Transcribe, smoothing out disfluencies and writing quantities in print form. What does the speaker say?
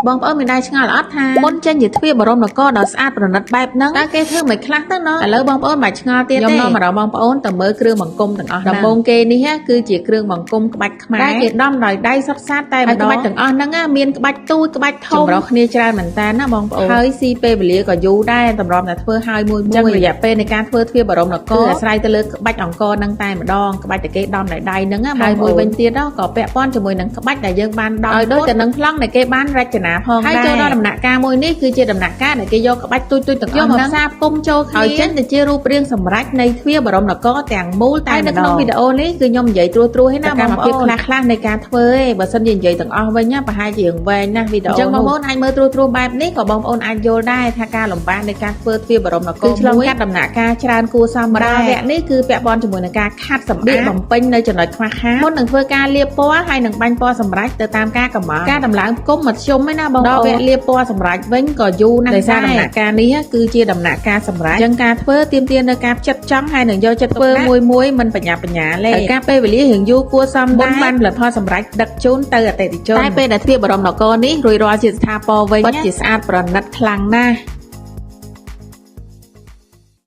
បងប្អូនមានដែរឆ្ងល់អត់ថាមុនចេញជាទ្វារបរមនគរដ៏ស្អាតប្រណិតបែបហ្នឹងតើគេធ្វើមិនខ្លះទៅណោះឥឡូវបងប្អូនមិនឆ្ងល់ទៀតទេខ្ញុំនាំអារម្មណ៍បងប្អូនទៅមើលគ្រឿងបង្គំទាំងអស់ដំបូងគេនេះគឺជាគ្រឿងបង្គំក្បាច់ខ្មែរដែលគេដំដោយដៃសុទ្ធសាធតែម្ដងក្បាច់ទាំងអស់ហ្នឹងមានក្បាច់ទូចក្បាច់ធំចម្រុះគ្នាច្រើនមែនតើណាបងប្អូនហើយស៊ីពេលវេលាក៏យូរដែរតម្រាំតែធ្វើឲ្យមួយចឹងរយៈពេលនៃការធ្វើទ្វារបរមនគរគឺអាស្រ័យទៅលើក្បាច់អង្គរហ្នឹងតែម្ដងក្បាច់តែគេដំដោយដៃហ្នឹងហើយមួយវិញទៀតក៏ពាក់ព័ន្ធជាមួយនឹងក្បាច់ដែលយើងបានដំឲ្យដូចទៅនឹងប្លង់ដែលគេបានរចនាផងដែរហើយចូលដល់ដំណាក់កាលមួយនេះគឺជាដំណាក់កាលដែលគេយកក្បាច់ទូចៗទាំងអស់ហ្នឹងផ្សារផ្គុំចូលគ្នាឲ្យចេញទៅជារូបរាងសម្រេចនៃទ្វារបរមនគរទាំងមូលតែនៅក្នុងវីដេអូនេះគឺខ្ញុំនិយាយត្រួសៗឯណាបងប្អូនខ្លះៗនៃការធ្វើឯងបើសិនជានិយាយទាំងអស់វិញប្រហែលជាវែងណាស់វីដេអូអញ្ចឹងបងប្អូនអាចមើលត្រួសៗបែបនេះក៏បងប្អូនអាចយល់ដែរថាការលំបាកនៃការធ្វើទ្វារបរមនគរគឺឆ្លងកាត់ដំណាក់កាលច្រើនគួរសមដែរវគ្គនេះគឺពាក់ព័ន្ធជាមួយនឹងការខាត់សម្ភារបំពេញនៅចំណុចខ្វះខាតមុននឹងធ្វើការលាបពណ៌ហើយនឹងបាញ់ពណ៌សម្រេចទៅតាមការកម្ម៉ង់ការដំឡើងផ្គុំមធ្យមឯណាបងប្អូនដល់វគ្គលាបពណ៌សម្រេចវិញក៏យូរណាស់ដែរដោយសារដំណាក់កាលនេះគឺជាដំណាក់កាលសម្រេចអញ្ចឹងការធ្វើទាមទារនៅការផ្ចិតផ្ចង់ហើយនឹងយកចិត្តធ្វើមួយមិនបញ្ញាលេហើយការពេលវេលារៀងយូរគួរសមដែរបានផលិតផលសម្រេចដឹកជូនទៅអតិថិជនតែពេលដែលទ្វារបរមនគរនេះរួចរាល់ជាស្ថាពរវិញពិតជាស្អាតប្រណិតខ្លាំងណាស់